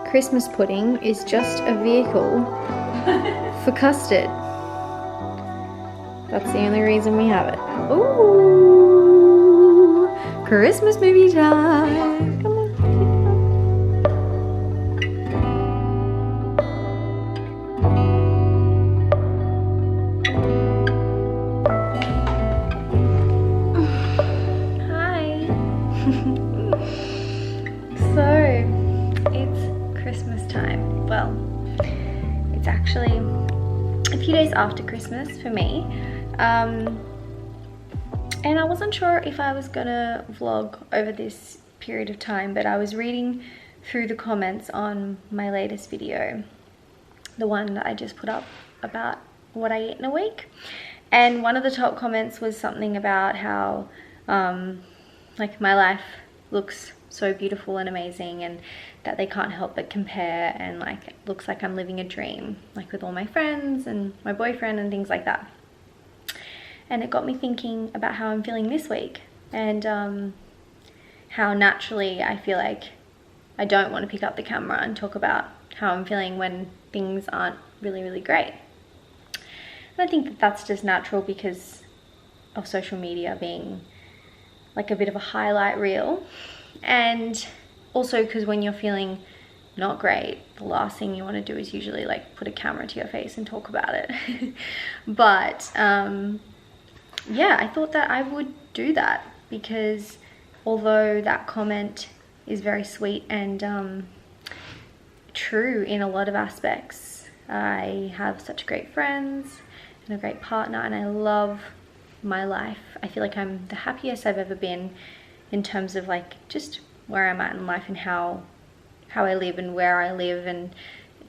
Christmas pudding is just a vehicle for custard. That's the only reason we have it. Ooh, Christmas movie time. Come on. Hi. So, it's Christmas time. Well, it's actually a few days after Christmas for me. And I wasn't sure if I was gonna vlog over this period of time, but I was reading through the comments on my latest video, the one that I just put up about what I eat in a week. And one of the top comments was something about how like my life looks so beautiful and amazing, and that they can't help but compare, and like it looks like I'm living a dream, like with all my friends and my boyfriend and things like that. And it got me thinking about how I'm feeling this week, and how naturally I feel like I don't want to pick up the camera and talk about how I'm feeling when things aren't really great. And I think that that's just natural because of social media being like a bit of a highlight reel, and also because when you're feeling not great, the last thing you want to do is usually like put a camera to your face and talk about it. But yeah, I thought that I would do that because although that comment is very sweet and true in a lot of aspects, I have such great friends and a great partner, and I love my life. I feel like I'm the happiest I've ever been in terms of like just where I'm at in life and how I live and where I live and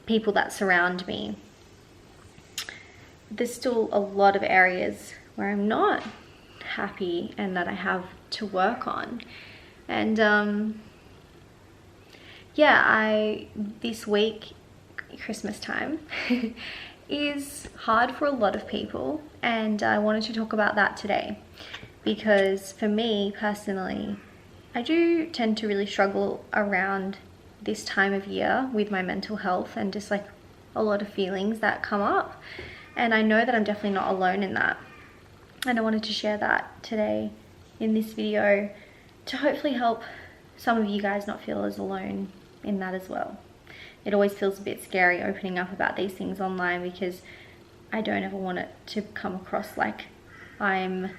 people that surround me. There's still a lot of areas where I'm not happy and that I have to work on. And yeah, this week, Christmas time, is hard for a lot of people, and I wanted to talk about that today because for me personally, I do tend to really struggle around this time of year with my mental health and just like a lot of feelings that come up, and I know that I'm definitely not alone in that. And I wanted to share that today in this video to hopefully help some of you guys not feel as alone in that as well. It always feels a bit scary opening up about these things online because I don't ever want it to come across like I'm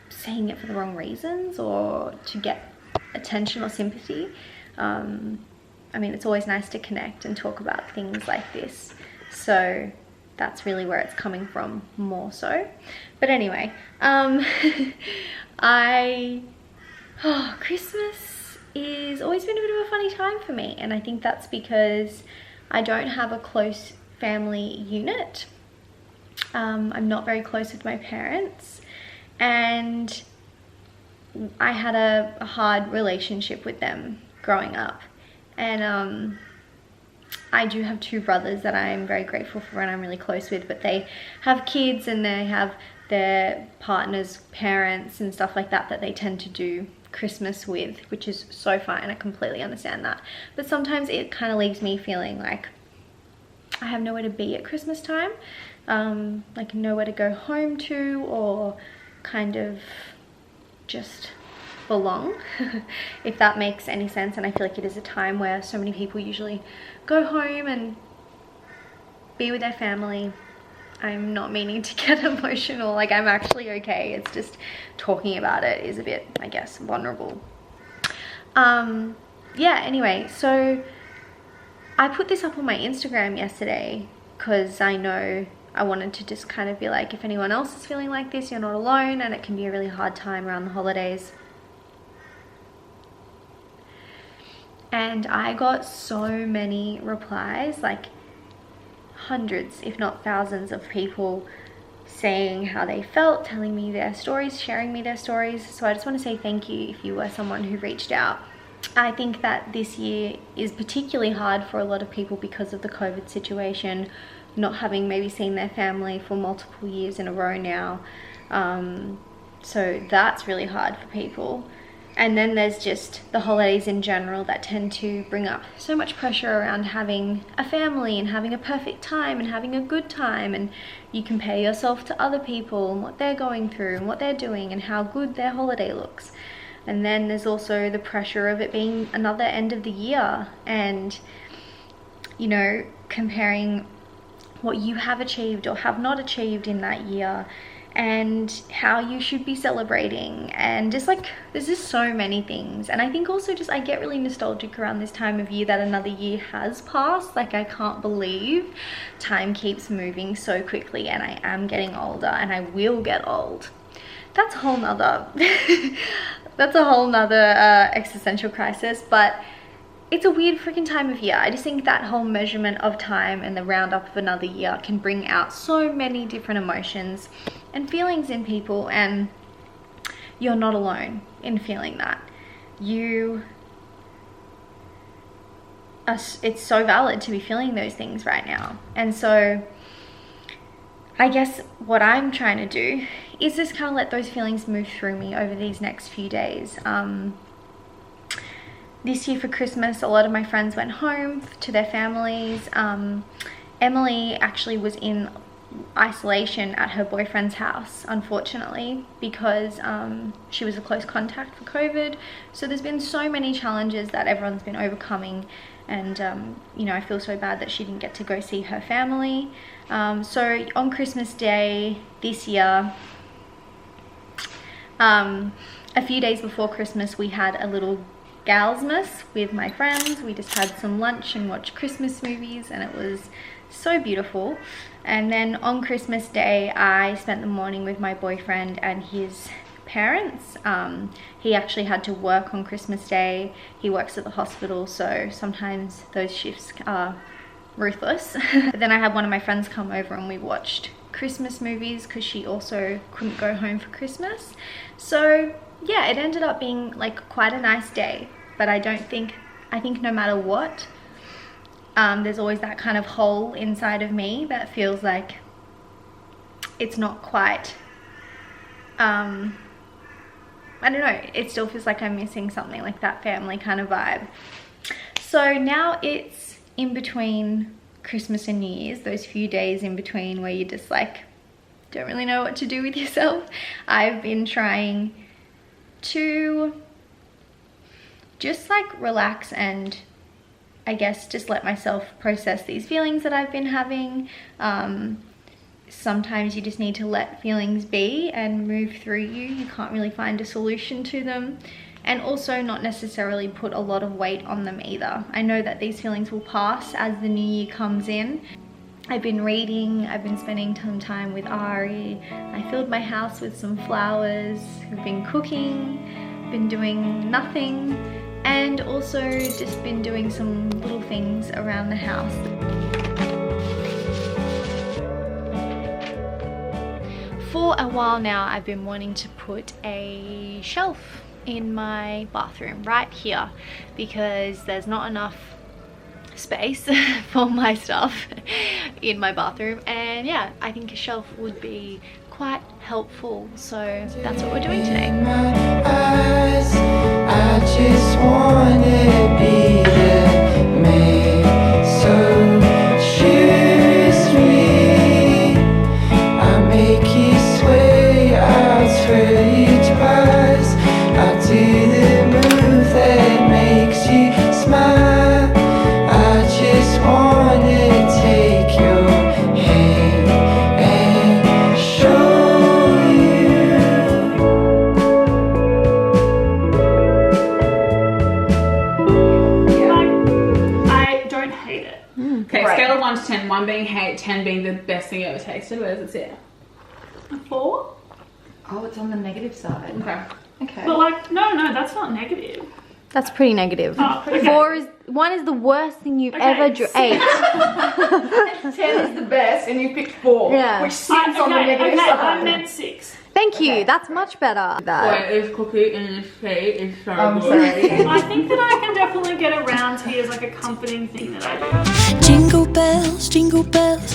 saying it for the wrong reasons or to get attention or sympathy. I mean, it's always nice to connect and talk about things like this. So that's really where it's coming from more so. But anyway, Christmas is always been a bit of a funny time for me, and I think that's because I don't have a close family unit. I'm not very close with my parents, and I had a hard relationship with them growing up. And I do have two brothers that I'm very grateful for and I'm really close with, but they have kids and they have their partners' parents and stuff like that that they tend to do Christmas with, which is so fine. I completely understand that. But sometimes it kind of leaves me feeling like I have nowhere to be at Christmas time, like nowhere to go home to or kind of just belong, if that makes any sense. And I feel like it is a time where so many people usually go home and be with their family. I'm not meaning to get emotional, like I'm actually okay. It's just talking about it is a bit, I guess, vulnerable. Yeah, anyway, so I put this up on my Instagram yesterday because I know I wanted to just kind of be like, if anyone else is feeling like this, you're not alone, and it can be a really hard time around the holidays. And I got so many replies, like hundreds, if not thousands of people saying how they felt, telling me their stories, sharing me their stories. So I just want to say thank you if you were someone who reached out. I think that this year is particularly hard for a lot of people because of the COVID situation, not having maybe seen their family for multiple years in a row now. So that's really hard for people. And then there's just the holidays in general that tend to bring up so much pressure around having a family and having a perfect time and having a good time, and you compare yourself to other people and what they're going through and what they're doing and how good their holiday looks. And then there's also the pressure of it being another end of the year, and, you know, comparing what you have achieved or have not achieved in that year and how you should be celebrating, and just like there's just so many things. And I think also just I get really nostalgic around this time of year that another year has passed. Like, I can't believe time keeps moving so quickly, and I am getting older and I will get old. That's a whole nother that's a whole nother existential crisis, but it's a weird freaking time of year. I just think that whole measurement of time and the roundup of another year can bring out so many different emotions and feelings in people, and you're not alone in feeling that. It's so valid to be feeling those things right now. And so I guess what I'm trying to do is just kind of let those feelings move through me over these next few days. This year for Christmas, a lot of my friends went home to their families. Emily actually was in isolation at her boyfriend's house, unfortunately, because she was a close contact for COVID. So there's been so many challenges that everyone's been overcoming, and you know, I feel so bad that she didn't get to go see her family. So on Christmas Day this year, a few days before Christmas, we had a little galsmas with my friends. We just had some lunch and watched Christmas movies, and it was so beautiful. And then on Christmas Day, I spent the morning with my boyfriend and his parents. He actually had to work on Christmas Day. He works at the hospital, so sometimes those shifts are ruthless. But then I had one of my friends come over and we watched Christmas movies because she also couldn't go home for Christmas. So yeah, it ended up being like quite a nice day. But I think no matter what, there's always that kind of hole inside of me that feels like it's not quite, I don't know, it still feels like I'm missing something, like that family kind of vibe. So now it's in between Christmas and New Year's, those few days in between where you just like don't really know what to do with yourself. I've been trying to just like relax and I guess just let myself process these feelings that I've been having. Sometimes you just need to let feelings be and move through you. You can't really find a solution to them, and also not necessarily put a lot of weight on them either. I know that these feelings will pass as the new year comes in. I've been reading, I've been spending some time with Ari, I filled my house with some flowers, I've been cooking, been doing nothing, and also just been doing some little things around the house. For a while now, I've been wanting to put a shelf in my bathroom right here because there's not enough space for my stuff in my bathroom, and yeah, I think a shelf would be quite helpful, so that's what we're doing today. I just wanna be the man, so choose me. I make you sway, I'll twirl you twice. I'll do the move that makes you smile. I just wanna take your hand and show you. I don't hate it. Okay, Right. scale of 1 to 10, 1 being hate, 10 being the best thing you ever tasted. Where does it sit? A 4? Oh, it's on the negative side. Okay. Okay. But like, no, that's not negative. That's pretty negative. Oh, okay. 1 is the worst thing you've Okay, ever ate. 10 is the best, and you picked 4, Yeah. which sits on the negative I side. meant 6. Thank you, Okay. that's much better. Wait, this cookie and this cake is so I'm good. sorry. I think that I can definitely get around tea as like a comforting thing that I do. Jingle bells,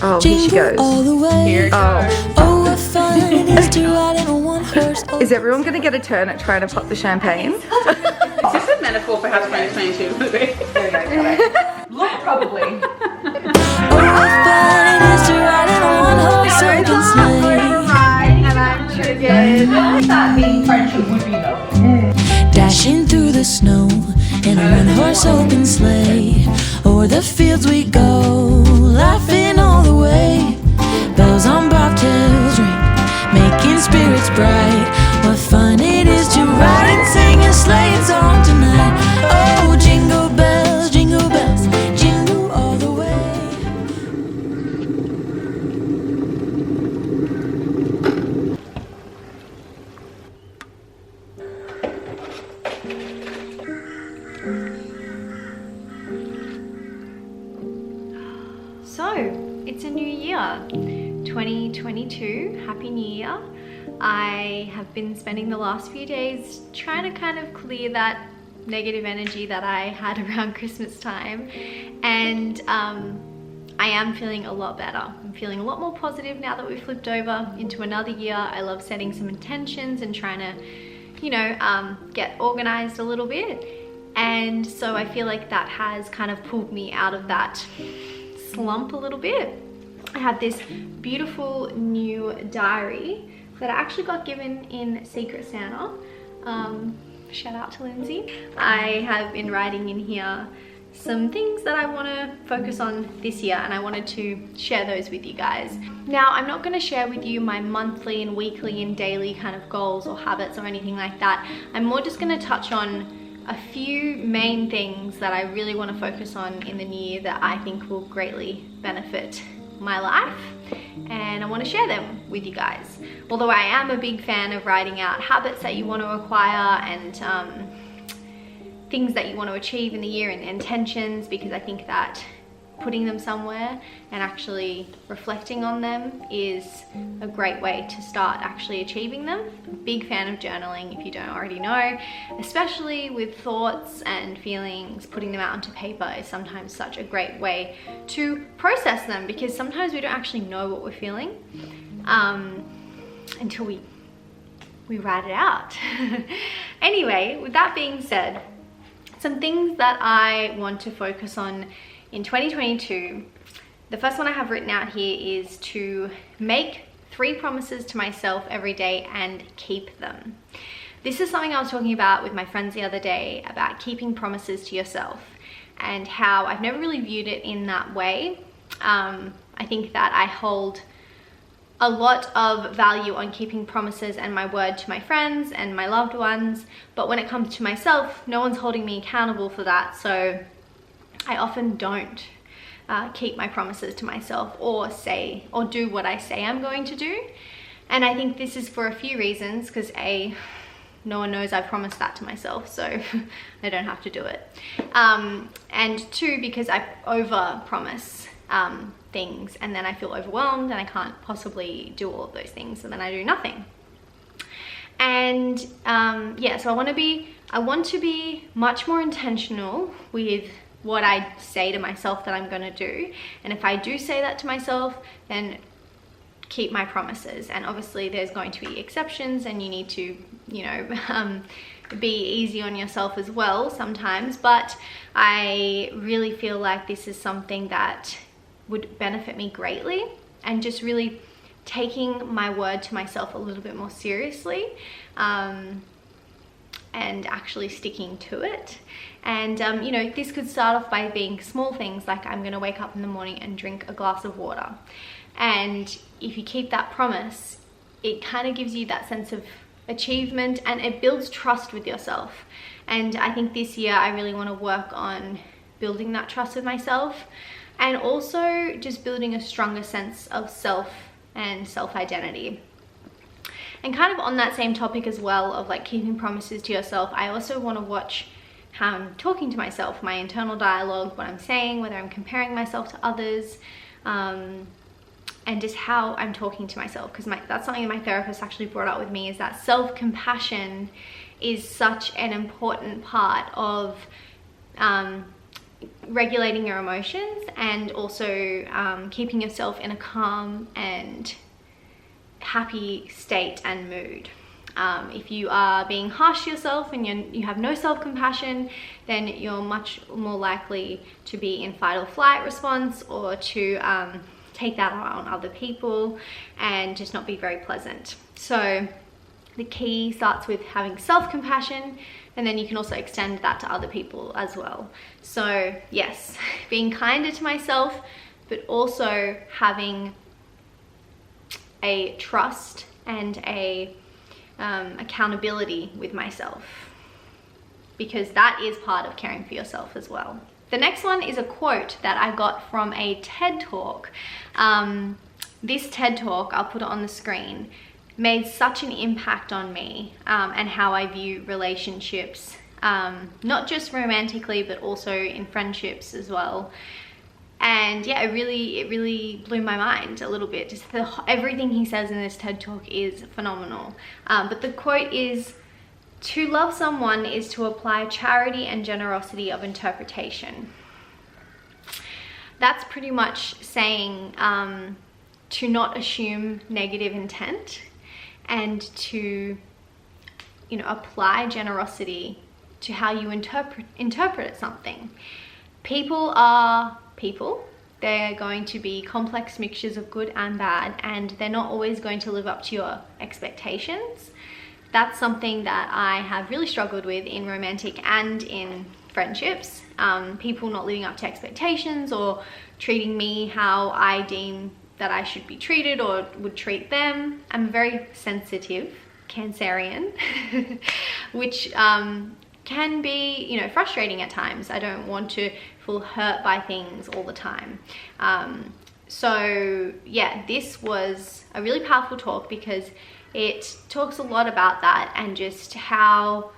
Oh, here she jingle goes. all the way. Here it goes. Oh, what fun it is to ride in a one-horse Is everyone gonna get a turn at trying to pop the champagne? Is this a metaphor for how 2022 will be? Look, probably. Dashing through the snow in a one-horse open sleigh. O'er the fields we go, laughing all the way. Bells on bobtails ring, making spirits bright. What fun it is to ride and sing a sleighing song tonight. Oh, jingle bells, jingle all the way. So, it's a new year, 2022, Happy New Year. I have been spending the last few days trying to kind of clear that negative energy that I had around Christmas time, and I am feeling a lot better. I'm feeling a lot more positive now that we've flipped over into another year. I love setting some intentions and trying to, you know, get organized a little bit, and so I feel like that has kind of pulled me out of that slump a little bit. I have this beautiful new diary that I actually got given in Secret Santa. Shout out to Lindsay. I have been writing in here some things that I want to focus on this year, and I wanted to share those with you guys. Now, I'm not going to share with you my monthly and weekly and daily kind of goals or habits or anything like that. I'm more just going to touch on a few main things that I really want to focus on in the new year that I think will greatly benefit my life, and I want to share them with you guys. Although I am a big fan of writing out habits that you want to acquire and things that you want to achieve in the year and intentions, because I think that putting them somewhere and actually reflecting on them is a great way to start actually achieving them. I'm a big fan of journaling, if you don't already know, especially with thoughts and feelings. Putting them out onto paper is sometimes such a great way to process them, because sometimes we don't actually know what we're feeling until we write it out. Anyway, with that being said, some things that I want to focus on in 2022, the first one I have written out here is to make 3 promises to myself every day and keep them. This is something I was talking about with my friends the other day, about keeping promises to yourself, and how I've never really viewed it in that way. I think that I hold a lot of value on keeping promises and my word to my friends and my loved ones, but when it comes to myself, no one's holding me accountable for that, so I often don't keep my promises to myself or say or do what I say I'm going to do. And I think this is for a few reasons, because A, no one knows I promised that to myself, so I don't have to do it. And 2, because I over-promise things, and then I feel overwhelmed and I can't possibly do all of those things, and then I do nothing. And yeah, so I want to be much more intentional with what I say to myself that I'm going to do. And if I do say that to myself, then keep my promises. And obviously there's going to be exceptions, and you need to, you know, be easy on yourself as well sometimes. But I really feel like this is something that would benefit me greatly, and just really taking my word to myself a little bit more seriously, and actually sticking to it. And you know, this could start off by being small things, like I'm gonna wake up in the morning and drink a glass of water. And if you keep that promise, it kind of gives you that sense of achievement, and it builds trust with yourself. And I think this year I really want to work on building that trust with myself, and also just building a stronger sense of self and self-identity. And kind of on that same topic as well, of like keeping promises to yourself, I also want to watch how I'm talking to myself, my internal dialogue, what I'm saying, whether I'm comparing myself to others, and just how I'm talking to myself. Because that's something that my therapist actually brought up with me, is that self-compassion is such an important part of regulating your emotions, and also keeping yourself in a calm and happy state and mood. If you are being harsh to yourself and you have no self-compassion, then you're much more likely to be in fight or flight response, or to take that out on other people and just not be very pleasant. So the key starts with having self-compassion, and then you can also extend that to other people as well. So yes, being kinder to myself, but also having a trust and a accountability with myself, because that is part of caring for yourself as well. The next one is a quote that I got from a TED Talk. This TED Talk, I'll put it on the screen, made such an impact on me and how I view relationships, not just romantically, but also in friendships as well. And yeah, it really blew my mind a little bit. Just everything he says in this TED Talk is phenomenal. But the quote is, "To love someone is to apply charity and generosity of interpretation." That's pretty much saying to not assume negative intent, and to, you know, apply generosity to how you interpret something. People are people. They're going to be complex mixtures of good and bad, and they're not always going to live up to your expectations. That's something that I have really struggled with in romantic and in friendships. People not living up to expectations, or treating me how I deem that I should be treated or would treat them. I'm very sensitive Cancerian, which can be, you know, frustrating at times. I don't want to feel hurt by things all the time. So yeah, this was a really powerful talk, because it talks a lot about that, and just how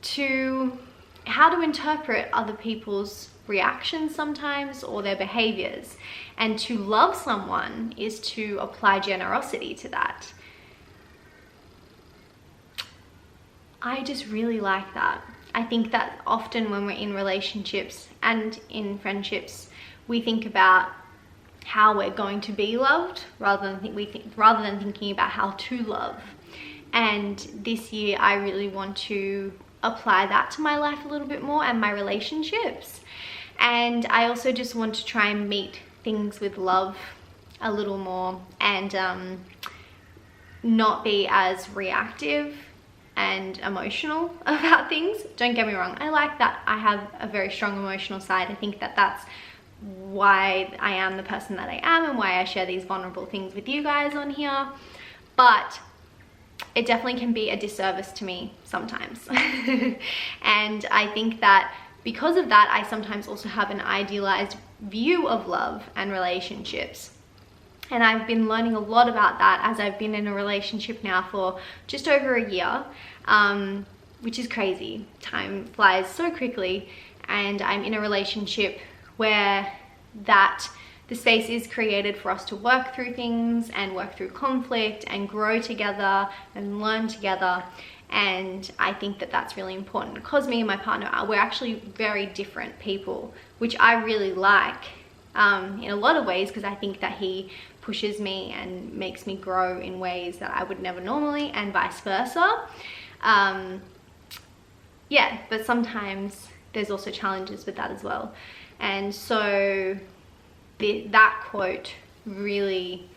to interpret other people's reactions sometimes, or their behaviors. And to love someone is to apply generosity to that. I just really like that. I think that often when we're in relationships and in friendships, we think about how we're going to be loved rather than thinking about how to love. And this year I really want to apply that to my life a little bit more, and my relationships. And I also just want to try and meet things with love a little more, and not be as reactive and emotional about things. Don't get me wrong, I like that I have a very strong emotional side. I think that that's why I am the person that I am, and why I share these vulnerable things with you guys on here. But it definitely can be a disservice to me sometimes. And I think that because of that, I sometimes also have an idealized view of love and relationships. And I've been learning a lot about that as I've been in a relationship now for just over a year, which is crazy. Time flies so quickly, and I'm in a relationship where the space is created for us to work through things, and work through conflict, and grow together and learn together. And I think that that's really important, because me and my partner we're actually very different people, which I really like in a lot of ways, because I think that he pushes me and makes me grow in ways that I would never normally, and vice versa. Yeah, but sometimes there's also challenges with that as well. And so that quote really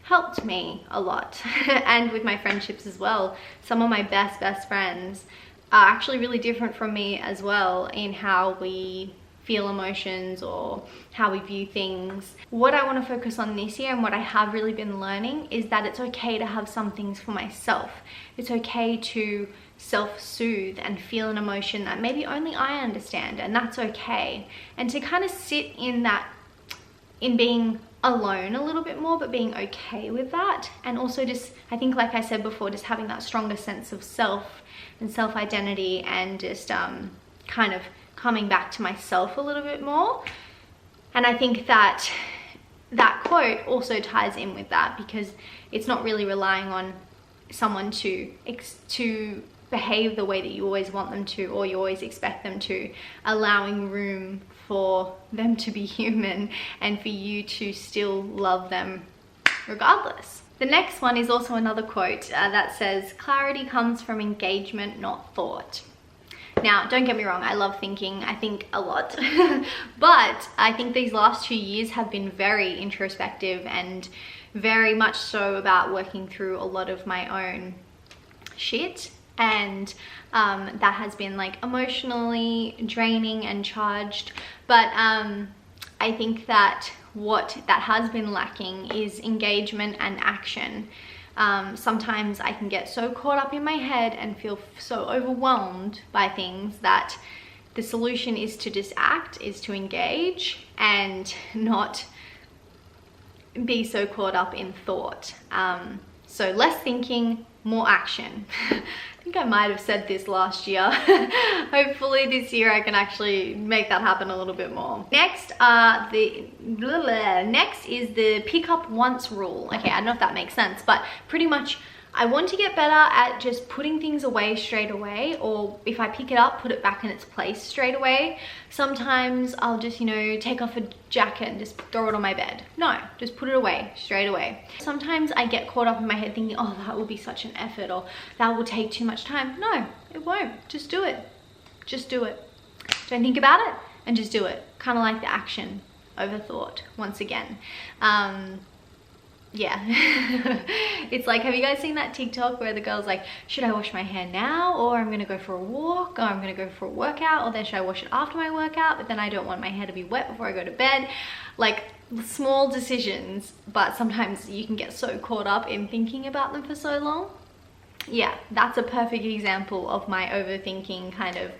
helped me a lot. And with my friendships as well, some of my best friends are actually really different from me as well, in how we feel emotions or how we view things. What I want to focus on this year, and what I have really been learning, is that it's okay to have some things for myself. It's okay to self-soothe and feel an emotion that maybe only I understand, and that's okay. And to kind of sit in that, in being alone a little bit more, but being okay with that. And also just, I think, like I said before, just having that stronger sense of self and self-identity, and just kind of coming back to myself a little bit more. And I think that that quote also ties in with that, because it's not really relying on someone to behave the way that you always want them to, or you always expect them to, allowing room for them to be human, and for you to still love them regardless. The next one is also another quote that says, clarity comes from engagement, not thought. Now, don't get me wrong, I love thinking, I think a lot, but I think these last 2 years have been very introspective and very much so about working through a lot of my own shit, and that has been like emotionally draining and charged, but I think that what that has been lacking is engagement and action. Sometimes I can get so caught up in my head and feel so overwhelmed by things that the solution is to just act, is to engage and not be so caught up in thought. So less thinking, more action. I think I might have said this last year. Hopefully this year I can actually make that happen a little bit more. Next, next is the pick up once rule. Okay, I don't know if that makes sense, but pretty much I want to get better at just putting things away straight away, or if I pick it up, put it back in its place straight away. Sometimes I'll just, you know, take off a jacket and just throw it on my bed. No, just put it away straight away. Sometimes I get caught up in my head thinking, oh, that will be such an effort, or that will take too much time. No, it won't. Just do it. Just do it. Don't think about it and just do it. Kind of like the action over thought once again. Yeah. It's like, have you guys seen that TikTok where the girl's like, should I wash my hair now, or I'm gonna go for a walk, or I'm gonna go for a workout, or then should I wash it after my workout, but then I don't want my hair to be wet before I go to bed. Like, small decisions, but sometimes you can get so caught up in thinking about them for so long. Yeah, that's a perfect example of my overthinking kind of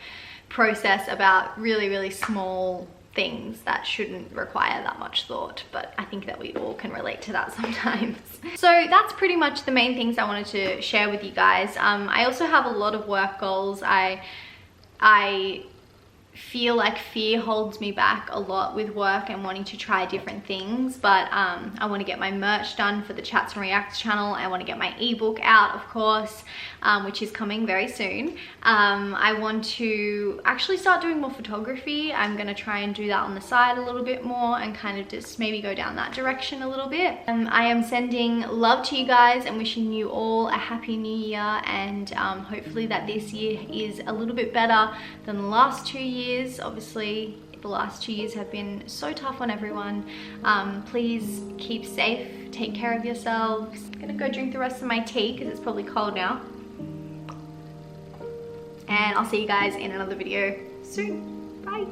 process about really, really small things that shouldn't require that much thought, but I think that we all can relate to that sometimes. So that's pretty much the main things I wanted to share with you guys. I also have a lot of work goals. I feel like fear holds me back a lot with work and wanting to try different things, but I want to get my merch done for the Chats and Reacts channel. I want to get my ebook out, of course, which is coming very soon. I want to actually start doing more photography. I'm going to try and do that on the side a little bit more and kind of just maybe go down that direction a little bit. I am sending love to you guys and wishing you all a happy new year, and hopefully that this year is a little bit better than the last 2 years. Obviously the last 2 years have been so tough on everyone. Please keep safe, take care of yourselves. I'm gonna go drink the rest of my tea because it's probably cold now, and I'll see you guys in another video soon. Bye.